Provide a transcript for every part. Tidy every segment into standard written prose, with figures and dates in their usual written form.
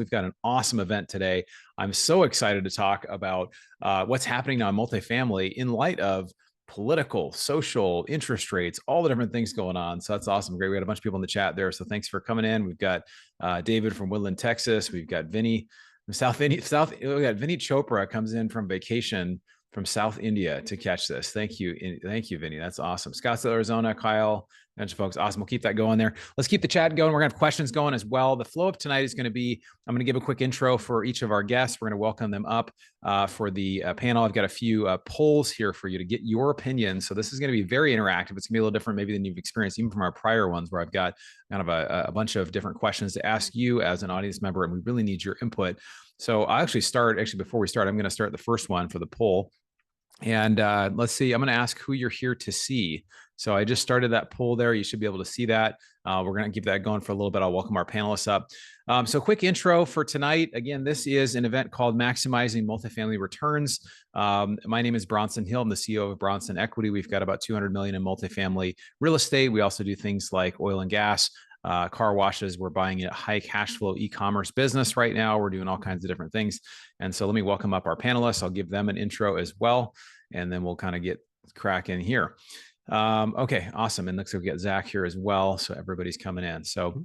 We've got an awesome event today. I'm so excited to talk about what's happening now in multifamily in light of political, social, interest rates, all the different things going on. So that's awesome. Great. We got a bunch of people in the chat there. So thanks for coming in. We've got David from Woodland, Texas. We've got Vinny from we got Vinny Chopra comes in from vacation from South India to catch this. Thank you. Thank you, Vinny. That's awesome. Scottsdale, Arizona, Kyle, a bunch of folks. Awesome. We'll keep that going there. Let's keep the chat going. We're going to have questions going as well. The flow of tonight is going to be, I'm going to give a quick intro for each of our guests. We're going to welcome them up for the panel. I've got a few polls here for you to get your opinion. So this is going to be very interactive. It's going to be a little different maybe than you've experienced even from our prior ones, where I've got kind of a bunch of different questions to ask you as an audience member, and we really need your input. So I'll actually before we start, I'm going to start the first one for the poll. And let's see, I'm going to ask who you're here to see. So I just started that poll there. You should be able to see that. We're going to keep that going for a little bit. I'll welcome our panelists up. So quick intro for tonight. Again, this is an event called Maximizing Multifamily Returns. My name is Bronson Hill. I'm the CEO of Bronson Equity. We've got about 200 million in multifamily real estate. We also do things like oil and gas, car washes. We're buying a high cash flow e-commerce business right now. We're doing all kinds of different things. And so let me welcome up our panelists. I'll give them an intro as well, and then we'll kind of get cracking here. Okay, awesome. And looks like we got Zach here as well. So everybody's coming in. So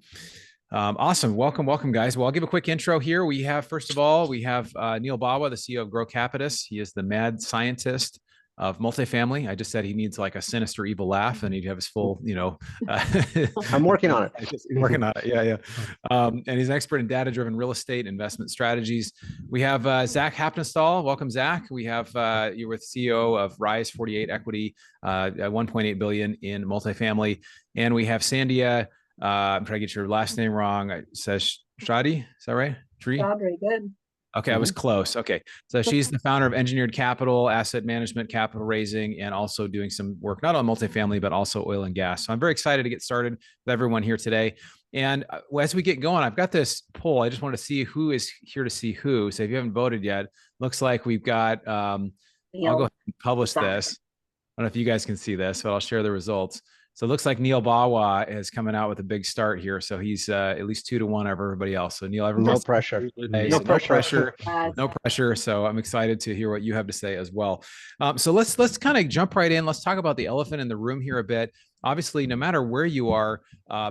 awesome. Welcome, guys. Well, I'll give a quick intro here. We have, first of all, we have Neal-Bawa, the CEO of GroCapitus. He is the mad scientist of multifamily. I just said he needs like a sinister, evil laugh, and he'd have his full, I'm working on it. Working on it. Yeah. And he's an expert in data-driven real estate investment strategies. We have Zack Haptonstall. Welcome, Zack. We have you're with CEO of Rise 48 Equity, 1.8 billion in multifamily, and we have Sandhya. I'm trying to get your last name wrong. Seshadri, is that right? Seshadri, good. Okay, I was close. Okay, so she's the founder of Engineered Capital, asset management, capital raising, and also doing some work not on multifamily, but also oil and gas. So I'm very excited to get started with everyone here today. And as we get going, I've got this poll. I just want to see who is here to see who. So if you haven't voted yet, looks like we've got, I'll go ahead and publish this. I don't know if you guys can see this, but I'll share the results. So it looks like Neal-Bawa is coming out with a big start here. So he's at least 2-1 over everybody else. So Neal, no pressure. No pressure. So I'm excited to hear what you have to say as well. So let's kind of jump right in. Let's talk about the elephant in the room here a bit. Obviously, no matter where you are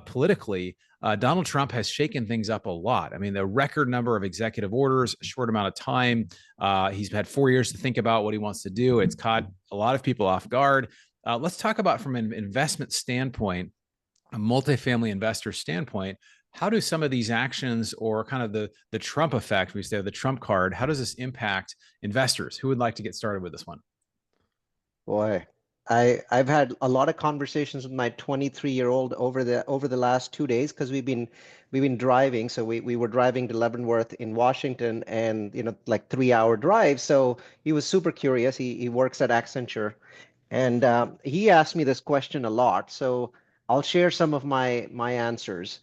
politically, Donald Trump has shaken things up a lot. I mean, the record number of executive orders, a short amount of time. He's had 4 years to think about what he wants to do. It's caught a lot of people off guard. Let's talk about from an investment standpoint, a multifamily investor standpoint, how do some of these actions or kind of the Trump effect, we say the Trump card, how does this impact investors? Who would like to get started with this one? Boy, I've had a lot of conversations with my 23-year-old over the last 2 days because we've been driving. So we were driving to Leavenworth in Washington, and like 3-hour drive. So he was super curious. He works at Accenture. And he asked me this question a lot, so I'll share some of my answers.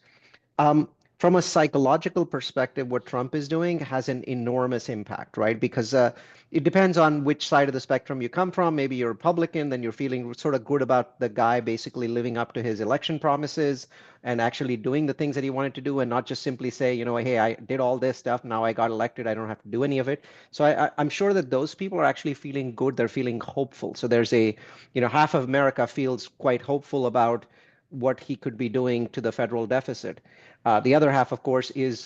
From a psychological perspective, what Trump is doing has an enormous impact, right? Because it depends on which side of the spectrum you come from. Maybe you're Republican, then you're feeling sort of good about the guy basically living up to his election promises and actually doing the things that he wanted to do, and not just simply say, hey, I did all this stuff, now I got elected, I don't have to do any of it. So I'm sure that those people are actually feeling good. They're feeling hopeful. So there's half of America feels quite hopeful about what he could be doing to the federal deficit. The other half, of course, is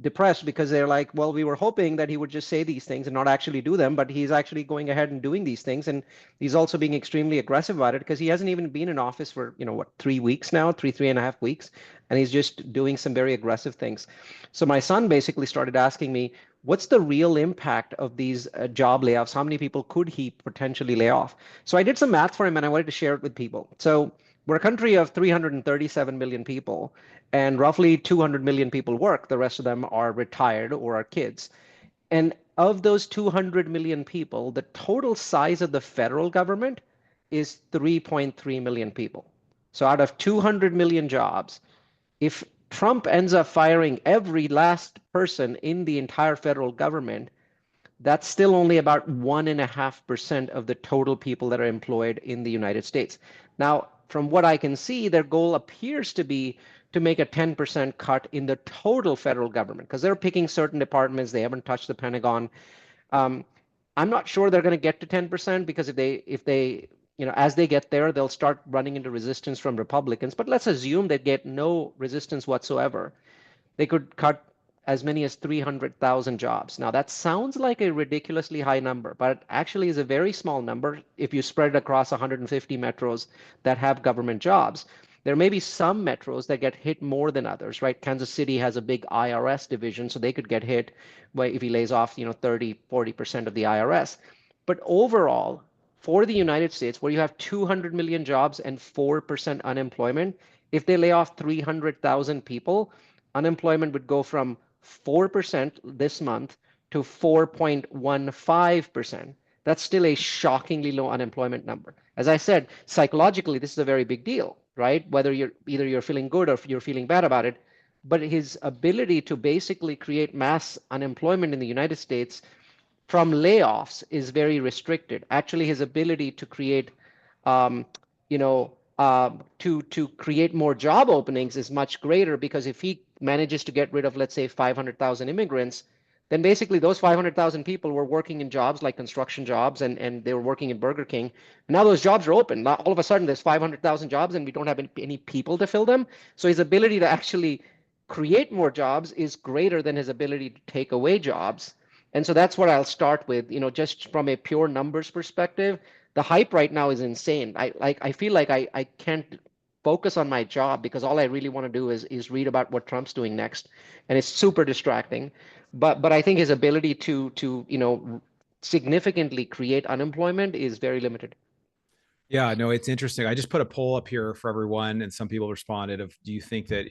depressed because they're like, well, we were hoping that he would just say these things and not actually do them, but he's actually going ahead and doing these things, and he's also being extremely aggressive about it because he hasn't even been in office for 3 weeks now, 3.5 weeks, and he's just doing some very aggressive things. So my son basically started asking me, what's the real impact of these job layoffs? How many people could he potentially lay off? So I did some math for him, and I wanted to share it with people. So we're a country of 337 million people, and roughly 200 million people work. The rest of them are retired or are kids. And of those 200 million people, the total size of the federal government is 3.3 million people. So out of 200 million jobs, if Trump ends up firing every last person in the entire federal government, that's still only about 1.5% of the total people that are employed in the United States. Now, from what I can see, their goal appears to be to make a 10% cut in the total federal government because they're picking certain departments. They haven't touched the Pentagon. Um, I'm not sure they're going to get to 10% because if they as they get there, they'll start running into resistance from Republicans. But let's assume they get no resistance whatsoever. They could cut as many as 300,000 jobs. Now, that sounds like a ridiculously high number, but it actually is a very small number if you spread it across 150 metros that have government jobs. There may be some metros that get hit more than others, right? Kansas City has a big IRS division, so they could get hit by if he lays off, 30, 40% of the IRS. But overall, for the United States, where you have 200 million jobs and 4% unemployment, if they lay off 300,000 people, unemployment would go from 4% this month to 4.15%. That's still a shockingly low unemployment number. As I said, psychologically, this is a very big deal, right? Whether you're feeling good or you're feeling bad about it. But his ability to basically create mass unemployment in the United States from layoffs is very restricted. Actually, his ability to create, to create more job openings is much greater because if he manages to get rid of, let's say, 500,000 immigrants, then basically those 500,000 people were working in jobs like construction jobs and they were working in Burger King. And now those jobs are open. Now, all of a sudden, there's 500,000 jobs and we don't have any people to fill them. So his ability to actually create more jobs is greater than his ability to take away jobs. And so that's what I'll start with, just from a pure numbers perspective. The hype right now is insane. I feel like I can't focus on my job because all I really want to do is read about what Trump's doing next. And it's super distracting. But I think his ability to significantly create unemployment is very limited. Yeah, no, it's interesting. I just put a poll up here for everyone, and some people responded of, do you think that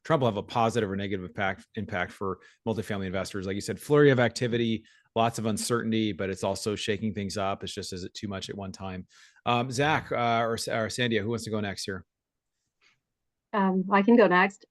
Trump will have a positive or negative impact for multifamily investors? Like you said, flurry of activity, lots of uncertainty, but it's also shaking things up. It's just, is it too much at one time? Zach or Sandhya, who wants to go next here? I can go next.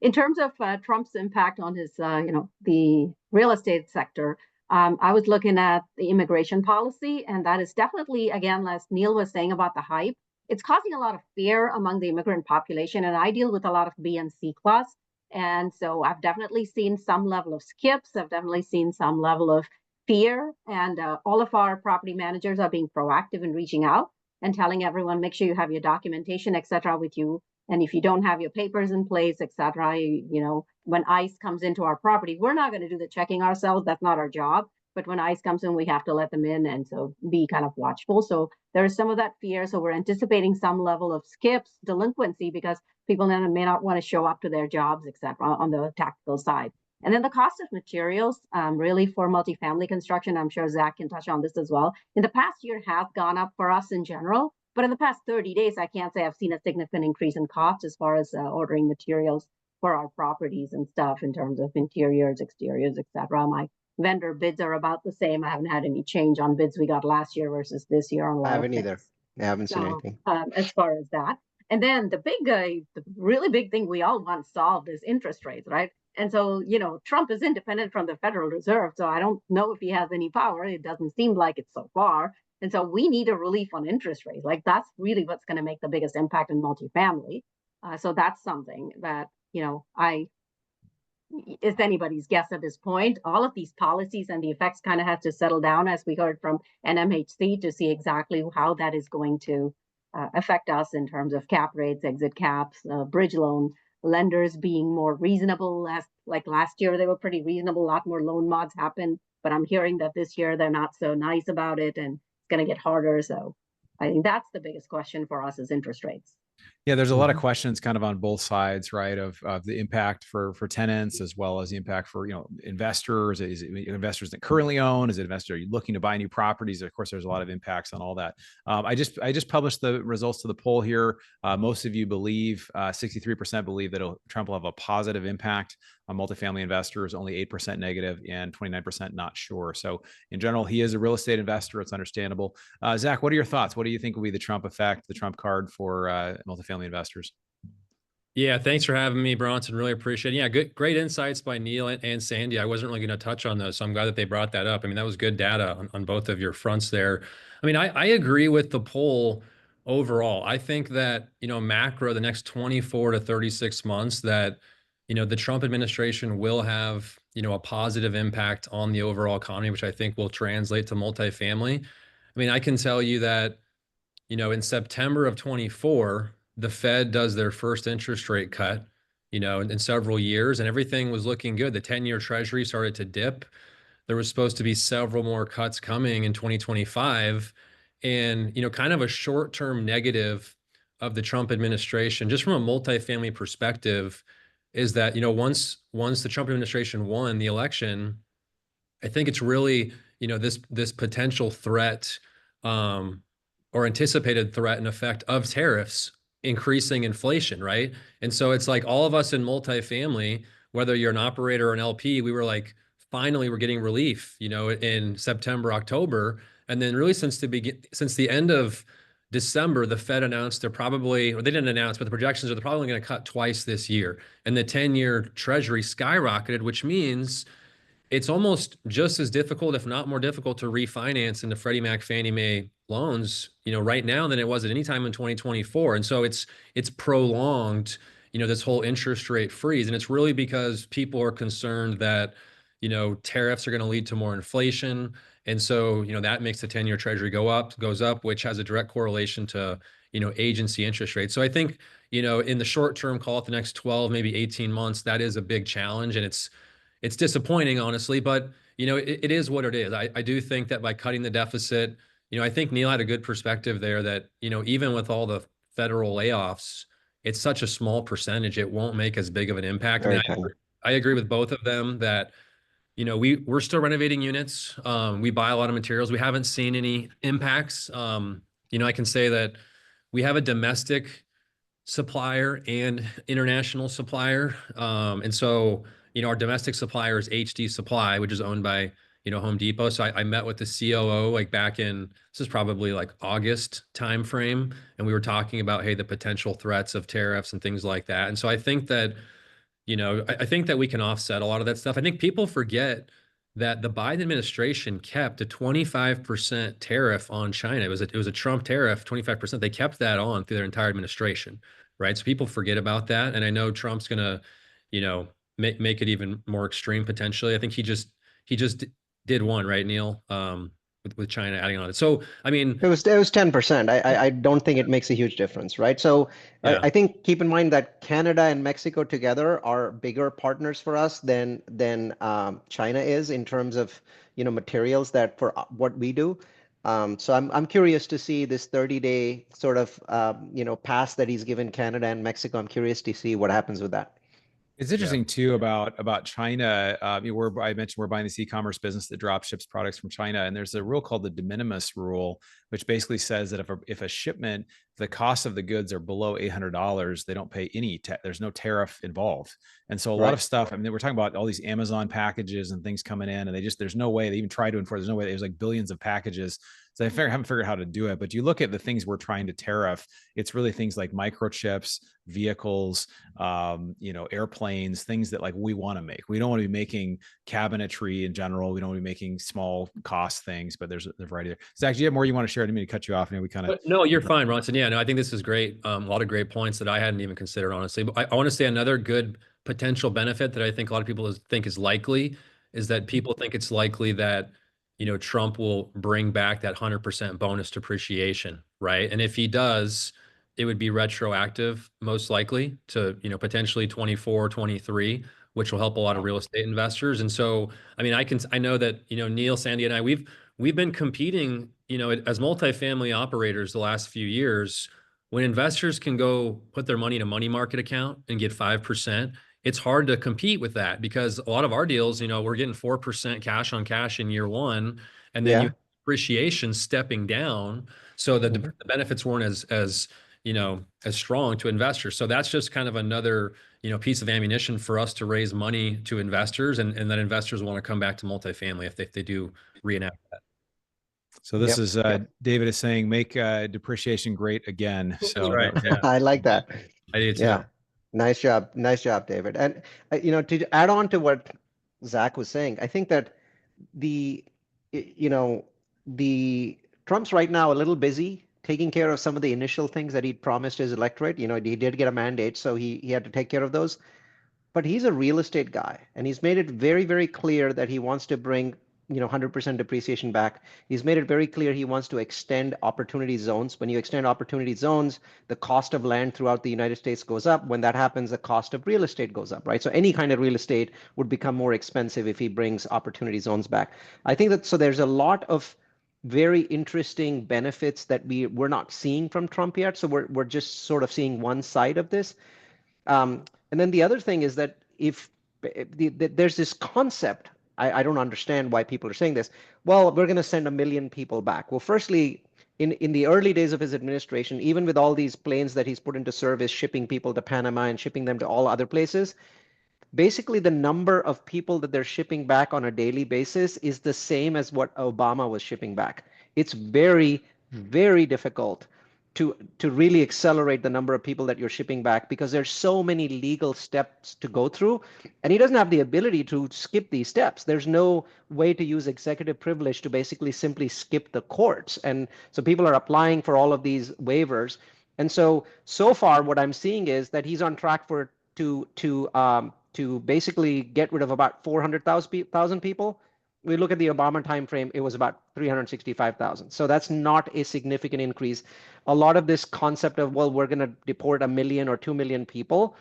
In terms of Trump's impact on his, the real estate sector, I was looking at the immigration policy, and that is definitely, again, as Neil was saying about the hype, it's causing a lot of fear among the immigrant population. And I deal with a lot of B and C class. And so I've definitely seen some level of skips. I've definitely seen some level of fear. And all of our property managers are being proactive in reaching out and telling everyone, make sure you have your documentation, et cetera, with you. And if you don't have your papers in place, et cetera, when ICE comes into our property, we're not going to do the checking ourselves. That's not our job. But when ICE comes in, we have to let them in. And so be kind of watchful. So there is some of that fear. So we're anticipating some level of skips, delinquency, because people may not want to show up to their jobs, et cetera, on the tactical side. And then the cost of materials, really for multifamily construction, I'm sure Zach can touch on this as well. In the past year has gone up for us in general. But in the past 30 days, I can't say I've seen a significant increase in cost as far as ordering materials for our properties and stuff in terms of interiors, exteriors, et cetera. My vendor bids are about the same. I haven't had any change on bids we got last year versus this year on a lot I of haven't things. either. I haven't seen anything. As far as that. And then the really big thing we all want solved is interest rates, right? And so, Trump is independent from the Federal Reserve. So I don't know if he has any power. It doesn't seem like it so far. And so we need a relief on interest rates. Like that's really what's going to make the biggest impact in multifamily. So that's something that, it's anybody's guess at this point. All of these policies and the effects kind of have to settle down, as we heard from NMHC, to see exactly how that is going to affect us in terms of cap rates, exit caps, bridge loan lenders being more reasonable. Like last year, they were pretty reasonable. A lot more loan mods happened, but I'm hearing that this year they're not so nice about it, and it's going to get harder. So I think that's the biggest question for us is interest rates. Yeah, there's a lot of questions kind of on both sides, right? Of the impact for tenants as well as the impact for investors. Is it investors that currently own? Is it investors looking to buy new properties? Of course, there's a lot of impacts on all that. I just published the results to the poll here. Most of you believe, 63% believe that Trump will have a positive impact on multifamily investors, only 8% negative, and 29% not sure. So in general, he is a real estate investor. It's understandable. Zach, what are your thoughts? What do you think will be the Trump effect, the Trump card for multifamily investors? Yeah, thanks for having me, Bronson. Really appreciate it. Yeah, great insights by Neil and Sandy. I wasn't really going to touch on those, so I'm glad that they brought that up. I mean, that was good data on both of your fronts there. I mean, I agree with the poll overall. I think that, macro, the next 24 to 36 months, that, the Trump administration will have, a positive impact on the overall economy, which I think will translate to multifamily. I mean, I can tell you that, in September of 24, the Fed does their first interest rate cut, in several years, and everything was looking good. The 10-year Treasury started to dip. There was supposed to be several more cuts coming in 2025. And, kind of a short-term negative of the Trump administration, just from a multifamily perspective, is that, once the Trump administration won the election, I think it's really, this potential threat, or anticipated threat and effect of tariffs increasing inflation, right? And so it's like all of us in multifamily, whether you're an operator or an LP, we were like, finally, we're getting relief, in September, October. And then really since the end of December, the Fed announced or they didn't announce, but the projections are they're probably going to cut twice this year. And the 10-year Treasury skyrocketed, which means it's almost just as difficult, if not more difficult, to refinance into Freddie Mac, Fannie Mae loans, right now than it was at any time in 2024. And so it's prolonged, this whole interest rate freeze. And it's really because people are concerned that, tariffs are going to lead to more inflation. And so, that makes the 10-year Treasury goes up, which has a direct correlation to, agency interest rates. So I think, in the short term, call it the next 12, maybe 18 months, that is a big challenge. And it's disappointing, honestly, but it is what it is. I do think that by cutting the deficit, I think Neal had a good perspective there that, even with all the federal layoffs, it's such a small percentage, it won't make as big of an impact. Very I tiny. I agree with both of them that, we're still renovating units. We buy a lot of materials. We haven't seen any impacts. I can say that we have a domestic supplier and international supplier. And so, our domestic supplier is HD Supply, which is owned by, Home Depot. So I met with the COO like back in, this is probably like August timeframe. And we were talking about, hey, the potential threats of tariffs and things like that. And so I think that, I think that we can offset a lot of that stuff. I think people forget that the Biden administration kept a 25% tariff on China. It was a Trump tariff, 25%. They kept that on through their entire administration, right? So people forget about that. And I know Trump's gonna, make it even more extreme potentially. I think he just did one, right, Neal? With China adding on it. So I mean, it was 10%. I don't think it makes a huge difference, right? So yeah. I think keep in mind that Canada and Mexico together are bigger partners for us than China is in terms of materials that for what we do. So I'm curious to see this 30-day sort of pass that he's given Canada and Mexico. I'm curious to see what happens with that. It's interesting too about China. I mentioned we're buying this e-commerce business that drop ships products from China, and there's a rule called the de minimis rule, which basically says that if a shipment, the cost of the goods are below $800, they don't pay any. There's no tariff involved, and so a lot of stuff. I mean, we're talking about all these Amazon packages and things coming in, and there's no way they even try to enforce. There's no way. There's like billions of packages. So I haven't figured out how to do it. But you look at the things we're trying to tariff, it's really things like microchips, vehicles, airplanes, things that like we want to make. We don't want to be making cabinetry in general. We don't want to be making small cost things, but there's a variety there. Zach, do you have more you want to share? I didn't mean to cut you off. We kind of. No, you're fine, Bronson. Yeah, no, I think this is great. A lot of great points that I hadn't even considered, honestly. But I want to say another good potential benefit that I think a lot of people think is likely is that people think it's likely that Trump will bring back that 100% bonus depreciation, right? And if he does, it would be retroactive, most likely to, potentially 24, 23, which will help a lot of real estate investors. And so, I mean, I know that, Neal, Sandy, and I, we've been competing, as multifamily operators the last few years. When investors can go put their money in a money market account and get 5%, it's hard to compete with that because a lot of our deals, we're getting 4% cash on cash in year one, and then you appreciation stepping down. So that the benefits weren't as strong to investors. So that's just kind of another, piece of ammunition for us to raise money to investors, and that investors want to come back to multifamily if they do reenact that. So this is David is saying make depreciation great again. So right. I like that. I do too. Yeah. Nice job, David. And to add on to what Zach was saying, I think that the Trump's right now a little busy taking care of some of the initial things that he'd promised his electorate. You know, he did get a mandate, so he had to take care of those. But he's a real estate guy, and he's made it very, very clear that he wants to bring, 100% depreciation back. He's made it very clear he wants to extend opportunity zones. When you extend opportunity zones, the cost of land throughout the United States goes up. When that happens, the cost of real estate goes up, right? So any kind of real estate would become more expensive if he brings opportunity zones back. I think that, so there's a lot of very interesting benefits that we're not seeing from Trump yet. So we're just sort of seeing one side of this. And then the other thing is that if there's this concept, I don't understand why people are saying this. Well, we're going to send 1 million people back. Well, firstly, in the early days of his administration, even with all these planes that he's put into service, shipping people to Panama and shipping them to all other places, basically the number of people that they're shipping back on a daily basis is the same as what Obama was shipping back. It's very, very difficult to really accelerate the number of people that you're shipping back because there's so many legal steps to go through, and he doesn't have the ability to skip these steps. There's no way to use executive privilege to basically simply skip the courts, and so people are applying for all of these waivers. And so far what I'm seeing is that he's on track for to basically get rid of about 400,000 people. We look at the Obama timeframe, it was about 365,000. So that's not a significant increase. A lot of this concept of, well, we're going to deport 1 million or 2 million people,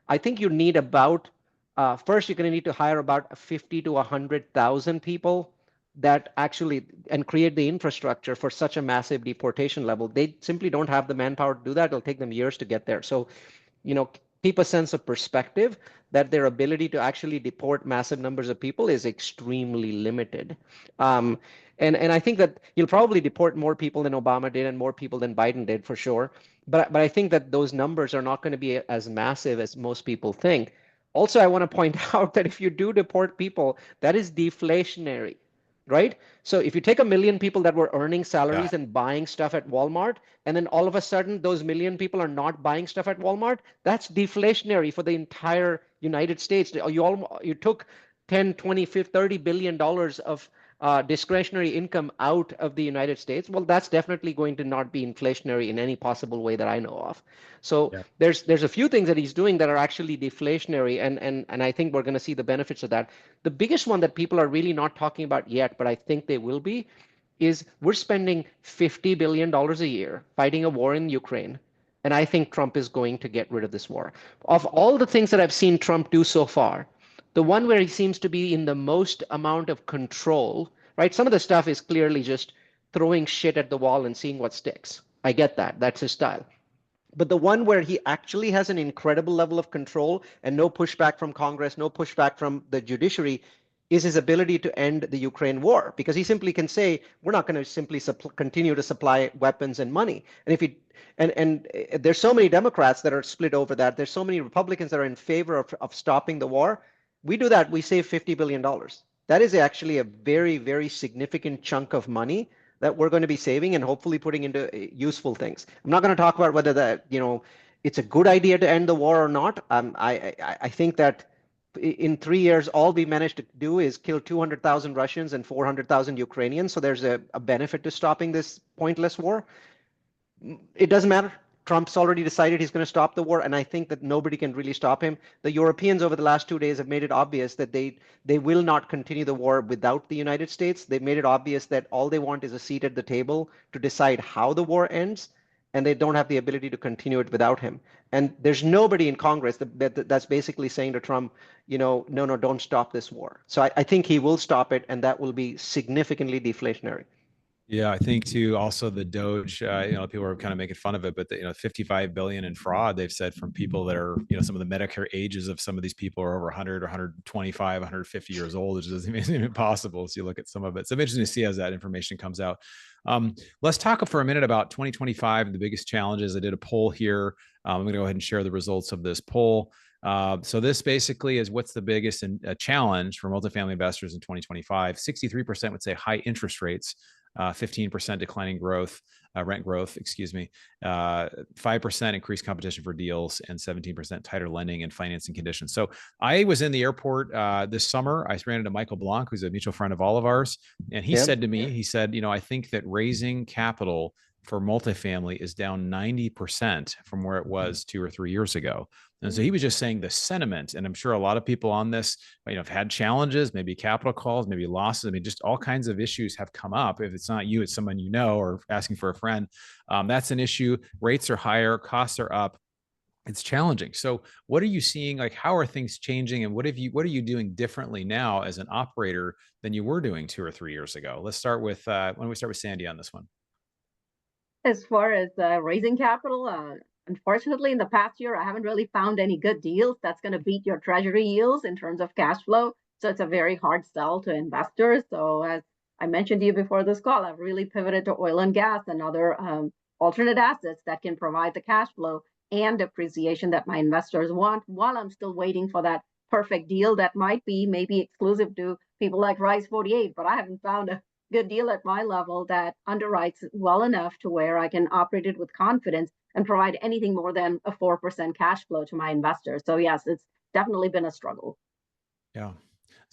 I think you need about, first, you're going to need to hire about 50 to 100,000 people that actually, and create the infrastructure for such a massive deportation level. They simply don't have the manpower to do that. It'll take them years to get there. So, keep a sense of perspective that their ability to actually deport massive numbers of people is extremely limited. And I think that you'll probably deport more people than Obama did and more people than Biden did for sure. But I think that those numbers are not going to be as massive as most people think. Also, I want to point out that if you do deport people, that is deflationary, right? So if you take 1 million people that were earning salaries and buying stuff at Walmart, and then all of a sudden those 1 million people are not buying stuff at Walmart, that's deflationary for the entire United States. You took 10, 20, 50, $30 billion of discretionary income out of the United States. Well, that's definitely going to not be inflationary in any possible way that I know of. So there's a few things that he's doing that are actually deflationary, and I think we're going to see the benefits of that. The biggest one that people are really not talking about yet, but I think they will be, is we're spending $50 billion a year fighting a war in Ukraine. And I think Trump is going to get rid of this war. Of all the things that I've seen Trump do so far, the one where he seems to be in the most amount of control, right? Some of the stuff is clearly just throwing shit at the wall and seeing what sticks. I get that. That's his style. But the one where he actually has an incredible level of control and no pushback from Congress, no pushback from the judiciary, is his ability to end the Ukraine war, because he simply can say, we're not going to simply continue to supply weapons and money. And if he and there's so many Democrats that are split over that. There's so many Republicans that are in favor of stopping the war. We do that, we save $50 billion. That is actually a very, very significant chunk of money that we're going to be saving and hopefully putting into useful things. I'm not going to talk about whether that, it's a good idea to end the war or not. I think that in 3 years, all we managed to do is kill 200,000 Russians and 400,000 Ukrainians. So there's a benefit to stopping this pointless war. It doesn't matter. Trump's already decided he's going to stop the war, and I think that nobody can really stop him. The Europeans over the last 2 days have made it obvious that they will not continue the war without the United States. They've made it obvious that all they want is a seat at the table to decide how the war ends, and they don't have the ability to continue it without him. And there's nobody in Congress that's basically saying to Trump, no, don't stop this war. So I think he will stop it, and that will be significantly deflationary. Yeah, I think too. Also, the Doge. People are kind of making fun of it, but 55 billion in fraud. They've said from people that are, some of the Medicare ages of some of these people are over 100, 125, 150 years old, which isn't even possible. So you look at some of it. So I'm interested to see as that information comes out. Let's talk for a minute about 2025 and the biggest challenges. I did a poll here. I'm going to go ahead and share the results of this poll. So this basically is what's the biggest challenge for multifamily investors in 2025. 63% would say high interest rates. 15% declining growth, rent growth, 5% increased competition for deals, and 17% tighter lending and financing conditions. So I was in the airport this summer. I ran into Michael Blanc, who's a mutual friend of all of ours. And he said to me, I think that raising capital for multifamily is down 90% from where it was 2 or 3 years ago. And so he was just saying the sentiment, and I'm sure a lot of people on this, have had challenges, maybe capital calls, maybe losses. I mean, just all kinds of issues have come up. If it's not you, it's someone you know, or asking for a friend. That's an issue. Rates are higher, costs are up. It's challenging. So what are you seeing? Like, how are things changing, and what are you doing differently now as an operator than you were doing 2 or 3 years ago? Let's start with, why don't we start with Sandy on this one? As far as raising capital, unfortunately, in the past year, I haven't really found any good deals that's going to beat your treasury yields in terms of cash flow. So it's a very hard sell to investors. So as I mentioned to you before this call, I've really pivoted to oil and gas and other alternate assets that can provide the cash flow and appreciation that my investors want, while I'm still waiting for that perfect deal that might be maybe exclusive to people like Rise 48, but I haven't found a good deal at my level that underwrites well enough to where I can operate it with confidence and provide anything more than a 4% cash flow to my investors. So yes, it's definitely been a struggle. Yeah.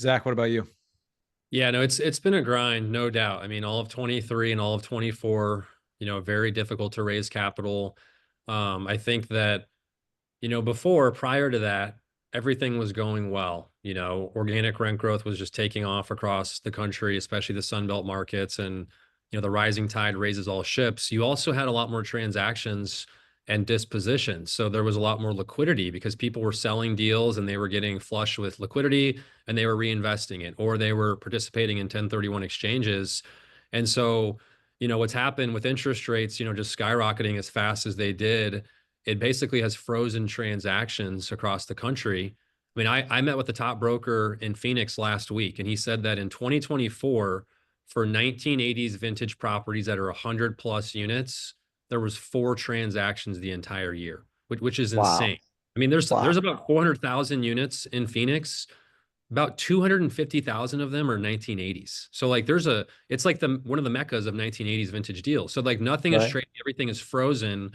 Zach, what about you? Yeah, no, it's been a grind, no doubt. I mean, all of 23 and all of 24, very difficult to raise capital. I think that, prior to that, everything was going well. Organic rent growth was just taking off across the country, especially the Sunbelt markets. And, the rising tide raises all ships. You also had a lot more transactions and dispositions. So there was a lot more liquidity because people were selling deals and they were getting flush with liquidity and they were reinvesting it, or they were participating in 1031 exchanges. And so, what's happened with interest rates, just skyrocketing as fast as they did, it basically has frozen transactions across the country. I mean, I met with the top broker in Phoenix last week, and he said that in 2024, for 1980s vintage properties that are 100 plus units, there was 4 transactions the entire year, which is Wow. insane. I mean, there's Wow. about 400,000 units in Phoenix. About 250,000 of them are 1980s. So like it's like one of the meccas of 1980s vintage deals. So like nothing is Right. trading, everything is frozen.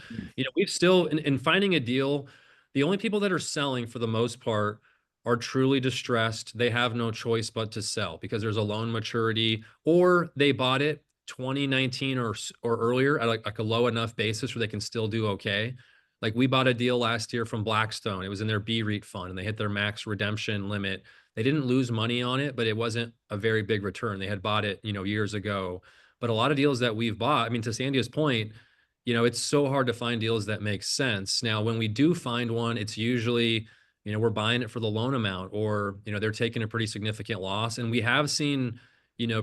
We've still in finding a deal, the only people that are selling for the most part are truly distressed. They have no choice but to sell because there's a loan maturity, or they bought it 2019 or earlier at like a low enough basis where they can still do okay. Like we bought a deal last year from Blackstone. It was in their B-REIT fund and they hit their max redemption limit. They didn't lose money on it, but it wasn't a very big return. They had bought it, years ago. But a lot of deals that we've bought, I mean, to Sandhya's point, it's so hard to find deals that make sense. Now, when we do find one, it's usually, we're buying it for the loan amount, or, they're taking a pretty significant loss. And we have seen,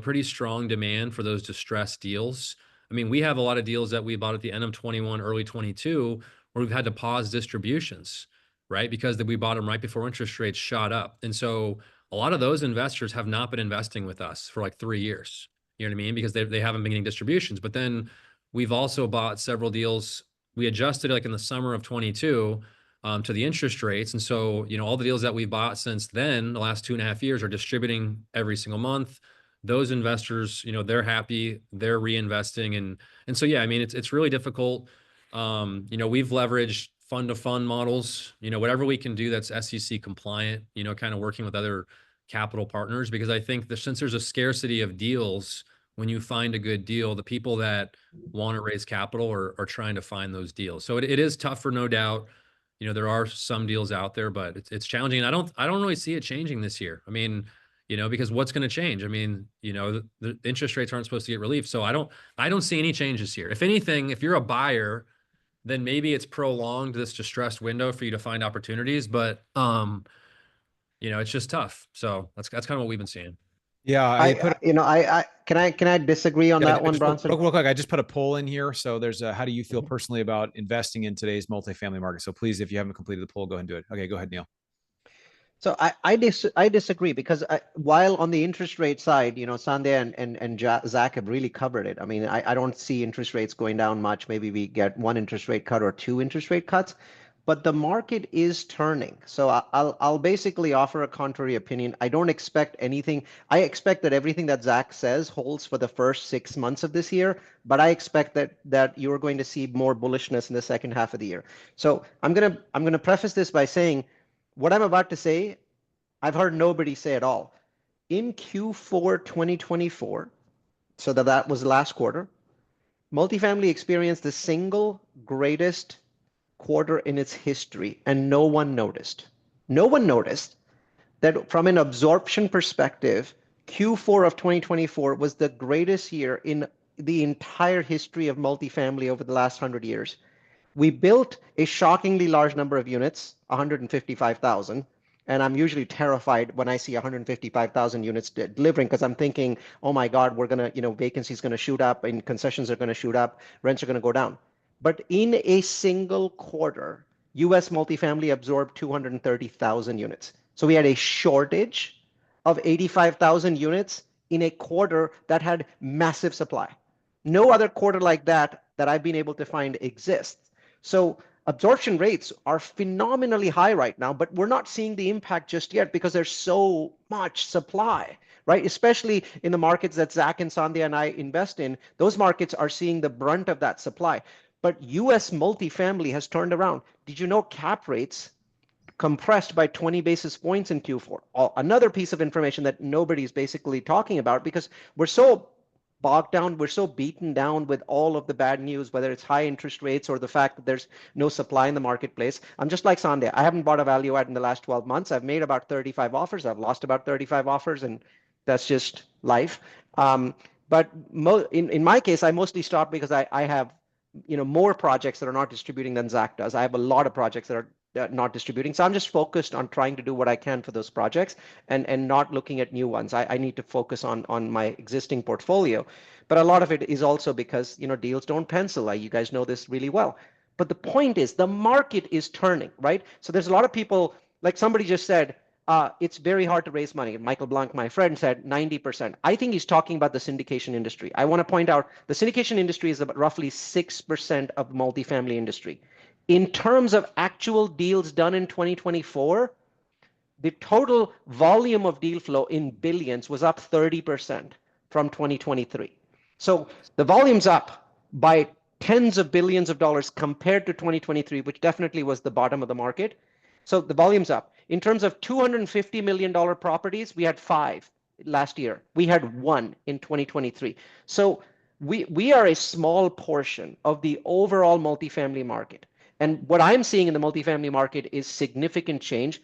pretty strong demand for those distressed deals. I mean, we have a lot of deals that we bought at the end of 21, early 22, where we've had to pause distributions, right? Because we bought them right before interest rates shot up. And so a lot of those investors have not been investing with us for like 3 years. You know what I mean? Because they haven't been getting distributions. But then we've also bought several deals. We adjusted like in the summer of 22 to the interest rates. And so, all the deals that we've bought since then, the last 2.5 years, are distributing every single month. Those investors, they're happy, they're reinvesting. And so, yeah, I mean, it's really difficult. We've leveraged fund to fund models, whatever we can do that's SEC compliant, kind of working with other capital partners, because I think that since there's a scarcity of deals, when you find a good deal, the people that want to raise capital are trying to find those deals. So it is tougher, no doubt. There are some deals out there, but it's challenging. And I don't really see it changing this year. I mean, because what's going to change? I mean, the interest rates aren't supposed to get relief. So I don't see any changes here. If anything, if you're a buyer, then maybe it's prolonged this distressed window for you to find opportunities, but it's just tough. So that's kind of what we've been seeing. Yeah, can I disagree on that one, Bronson? Real quick, I just put a poll in here. So there's how do you feel personally about investing in today's multifamily market? So please, if you haven't completed the poll, go ahead and do it. Okay, go ahead, Neal. So I disagree, because while on the interest rate side, Sandhya and Zach have really covered it. I mean, I don't see interest rates going down much. Maybe we get 1 interest rate cut or 2 interest rate cuts, but the market is turning. So I'll basically offer a contrary opinion. I don't expect anything. I expect that everything that Zach says holds for the first 6 months of this year, but I expect that you're going to see more bullishness in the second half of the year. So I'm gonna preface this by saying, what I'm about to say, I've heard nobody say at all. In Q4 2024, so that was last quarter, Multifamily experienced the single greatest quarter in its history, and no one noticed. No one noticed that from an absorption perspective, Q4 of 2024 was the greatest year in the entire history of multifamily over the last 100 years. We built a shockingly large number of units, 155,000. And I'm usually terrified when I see 155,000 units delivering because I'm thinking, oh my God, we're going to, vacancy is going to shoot up and concessions are going to shoot up, rents are going to go down. But in a single quarter, US multifamily absorbed 230,000 units. So we had a shortage of 85,000 units in a quarter that had massive supply. No other quarter like that I've been able to find exists. So absorption rates are phenomenally high right now, but we're not seeing the impact just yet because there's so much supply, right? Especially in the markets that Zack and Sandhya and I invest in, those markets are seeing the brunt of that supply. But US multifamily has turned around. Did you know cap rates compressed by 20 basis points in Q4? Another piece of information that nobody's basically talking about because we're so bogged down, we're so beaten down with all of the bad news, whether it's high interest rates or the fact that there's no supply in the marketplace. I'm just like Sandhya. I haven't bought a value add in the last 12 months. I've made about 35 offers. I've lost about 35 offers, and that's just life. But in my case, I mostly stopped because I have more projects that are not distributing than Zack does. I have a lot of projects that are not distributing. So I'm just focused on trying to do what I can for those projects and not looking at new ones. I need to focus on my existing portfolio. But a lot of it is also because deals don't pencil. You guys know this really well. But the point is the market is turning, right? So there's a lot of people, like somebody just said, it's very hard to raise money. Michael Blanc, my friend, said 90%. I think he's talking about the syndication industry. I want to point out the syndication industry is about roughly 6% of the multifamily industry. In terms of actual deals done in 2024, the total volume of deal flow in billions was up 30% from 2023. So the volume's up by tens of billions of dollars compared to 2023, which definitely was the bottom of the market. So the volume's up. In terms of $250 million properties, we had 5 last year. We had 1 in 2023. So we are a small portion of the overall multifamily market. And what I'm seeing in the multifamily market is significant change.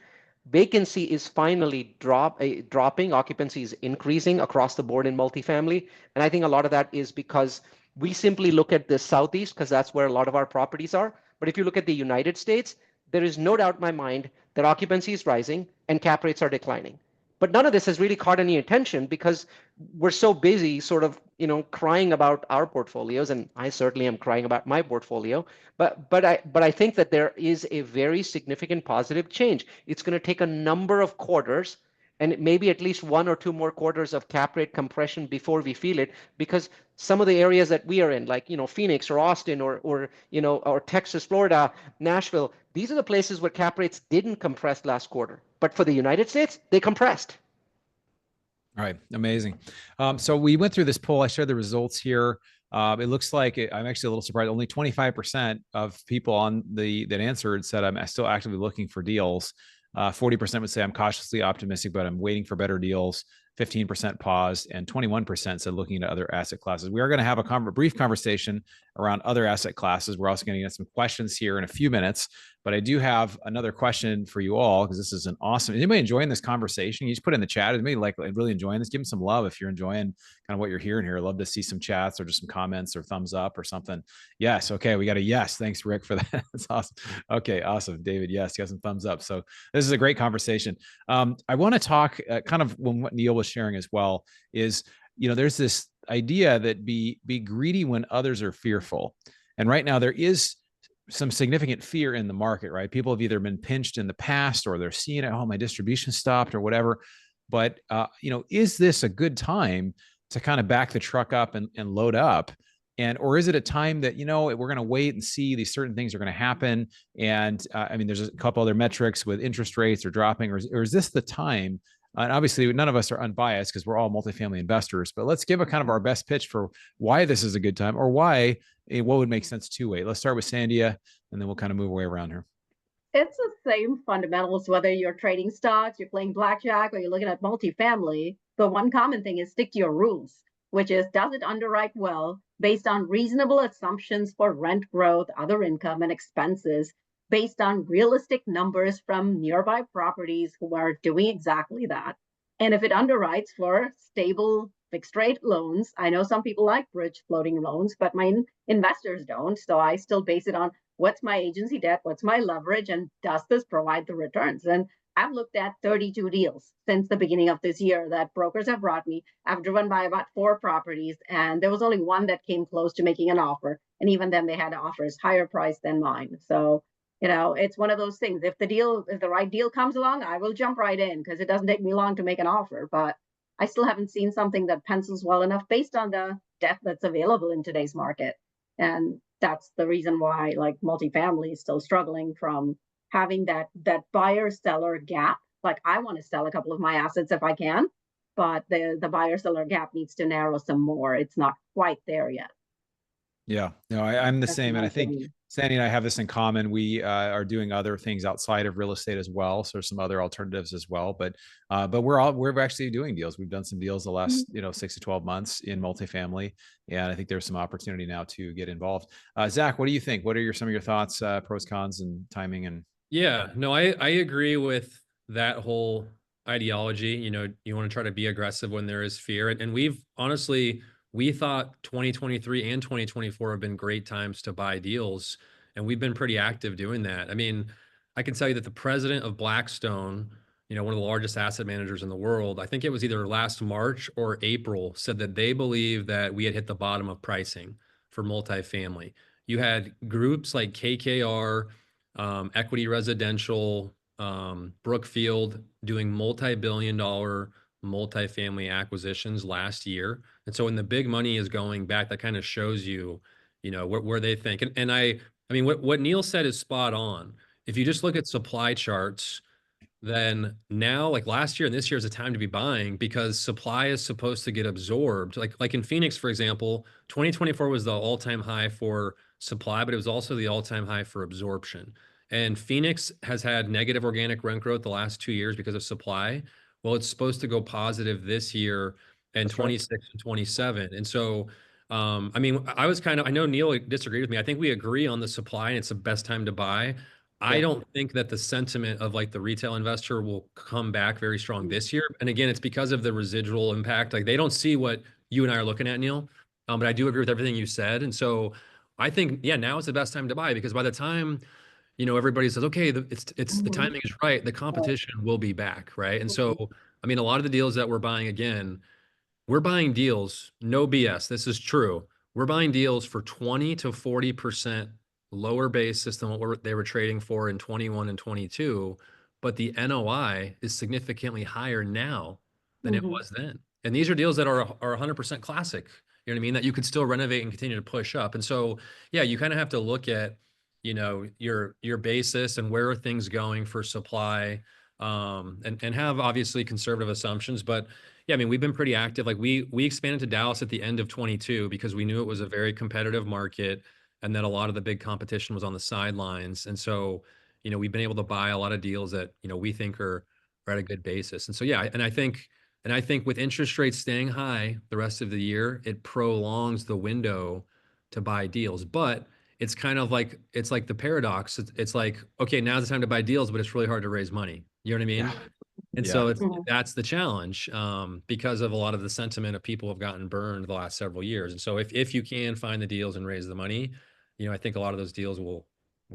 Vacancy is finally dropping. Occupancy is increasing across the board in multifamily. And I think a lot of that is because we simply look at the Southeast because that's where a lot of our properties are. But if you look at the United States, there is no doubt in my mind that occupancy is rising and cap rates are declining. But none of this has really caught any attention because we're so busy sort of, crying about our portfolios, and I certainly am crying about my portfolio. But I think that there is a very significant positive change. It's going to take a number of quarters and maybe at least 1 or 2 more quarters of cap rate compression before we feel it, because some of the areas that we are in, like Phoenix or Austin or Texas, Florida, Nashville, these are the places where cap rates didn't compress last quarter. But for the United States, they compressed. All right, amazing. So we went through this poll. I shared the results here. It looks like I'm actually a little surprised. Only 25% of people that answered said I'm still actively looking for deals. 40% would say I'm cautiously optimistic, but I'm waiting for better deals. 15% paused, and 21% said looking into other asset classes. We are going to have a brief conversation around other asset classes. We're also going to get some questions here in a few minutes, but I do have another question for you all because this is an awesome. Is anybody enjoying this conversation? You just put in the chat. Is anybody really enjoying this? Give them some love if you're enjoying kind of what you're hearing here. I'd love to see some chats or just some comments or thumbs up or something. Yes. Okay. We got a yes. Thanks, Rick, for that. That's awesome. Okay. Awesome. David. Yes. You got some thumbs up. So this is a great conversation. I want to talk kind of what Neal was sharing as well is, there's this idea that be greedy when others are fearful. And right now there is some significant fear in the market, right? People have either been pinched in the past or they're seeing it, oh, my distribution stopped or whatever. But, is this a good time to kind of back the truck up and load up? Or is it a time that, we're going to wait and see these certain things are going to happen? And there's a couple other metrics with interest rates are dropping, or is this the time? And obviously none of us are unbiased because we're all multifamily investors, but let's give a kind of our best pitch for why this is a good time or why what would make sense to wait. Let's start with Sandhya and then we'll kind of move our way around here. It's the same fundamentals, whether you're trading stocks, you're playing blackjack, or you're looking at multifamily. The one common thing is stick to your rules. which is, does it underwrite well based on reasonable assumptions for rent growth, other income, and expenses, based on realistic numbers from nearby properties who are doing exactly that? And if it underwrites for stable fixed rate loans, I know some people like bridge floating loans, but my investors don't. So I still base it on what's my agency debt, what's my leverage, and does this provide the returns? And I've looked at 32 deals since the beginning of this year that brokers have brought me. I've driven by about 4 properties, and there was only one that came close to making an offer. And even then, they had offers higher price than mine. So, it's one of those things. If the right deal comes along, I will jump right in because it doesn't take me long to make an offer. But I still haven't seen something that pencils well enough based on the debt that's available in today's market. And that's the reason why, like, multifamily is still struggling from having that buyer-seller gap. Like, I want to sell a couple of my assets if I can, but the buyer-seller gap needs to narrow some more. It's not quite there yet. Yeah, no, I'm the That's same. And my I think opinion. Sandy and I have this in common. We are doing other things outside of real estate as well. So there's some other alternatives as well. But we're actually doing deals. We've done some deals the last 6 to 12 months in multifamily, and I think there's some opportunity now to get involved. Zach, what do you think? What are some of your thoughts, pros, cons, and timing? And Yeah, no, I agree with that whole ideology. You want to try to be aggressive when there is fear. And we thought 2023 and 2024 have been great times to buy deals. And we've been pretty active doing that. I mean, I can tell you that the president of Blackstone, one of the largest asset managers in the world, I think it was either last March or April, said that they believe that we had hit the bottom of pricing for multifamily. You had groups like KKR, Equity Residential, Brookfield doing multi-billion-dollar multifamily acquisitions last year. And so when the big money is going back, that kind of shows you, where they think. And I mean, what Neil said is spot on. If you just look at supply charts, then now, like last year and this year is a time to be buying because supply is supposed to get absorbed. Like in Phoenix, for example, 2024 was the all-time high for supply, but it was also the all-time high for absorption. And Phoenix has had negative organic rent growth the last 2 years because of supply. Well, it's supposed to go positive this year and That's right. 26 and 27. And so, I mean, I know Neil disagreed with me. I think we agree on the supply and it's the best time to buy. I don't think that the sentiment of like the retail investor will come back very strong this year. And again, it's because of the residual impact. Like they don't see what you and I are looking at, Neil. But I do agree with everything you said. And so I think, yeah, now is the best time to buy because by the time, everybody says, okay, it's the timing is right, the competition will be back, right? And so, I mean, a lot of the deals that we're buying again, we're buying deals, no BS, this is true. We're buying deals for 20 to 40% lower basis than what they were trading for in 21 and 22, but the NOI is significantly higher now than it was then. And these are deals that are 100% classic, you know what I mean, that you could still renovate and continue to push up. And so, yeah, you kind of have to look at, your basis and where are things going for supply, and have obviously conservative assumptions. But yeah, I mean, we've been pretty active. Like we expanded to Dallas at the end of 22 because we knew it was a very competitive market and that a lot of the big competition was on the sidelines. And so, we've been able to buy a lot of deals that, we think are at a good basis. And so, yeah, and I think with interest rates staying high the rest of the year, it prolongs the window to buy deals. But it's kind of like, it's like the paradox. It's like, okay, now's the time to buy deals, but it's really hard to raise money. You know what I mean? Yeah. And so that's the challenge, because of a lot of the sentiment of people have gotten burned the last several years. And so if you can find the deals and raise the money, I think a lot of those deals will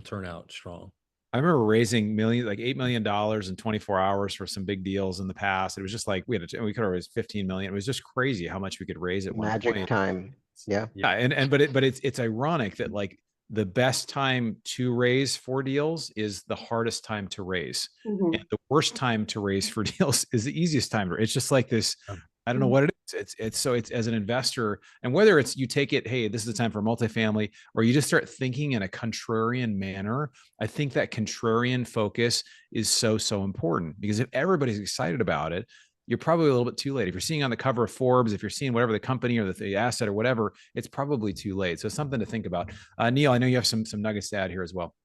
turn out strong. I remember raising like $8 million in 24 hours for some big deals in the past. It was just like we could have raised 15 million. It was just crazy how much we could raise at one Magic point. time. Yeah. Yeah. But it's ironic that like the best time to raise for deals is the hardest time to raise. And the worst time to raise for deals is the easiest time. It's just like this. I don't know what it is. It's as an investor, and whether it's you take it, hey, this is the time for multifamily, or you just start thinking in a contrarian manner. I think that contrarian focus is so important because if everybody's excited about it, you're probably a little bit too late. If you're seeing on the cover of Forbes, if you're seeing whatever the company or the asset or whatever, it's probably too late. So something to think about. Neil, I know you have some nuggets to add here as well.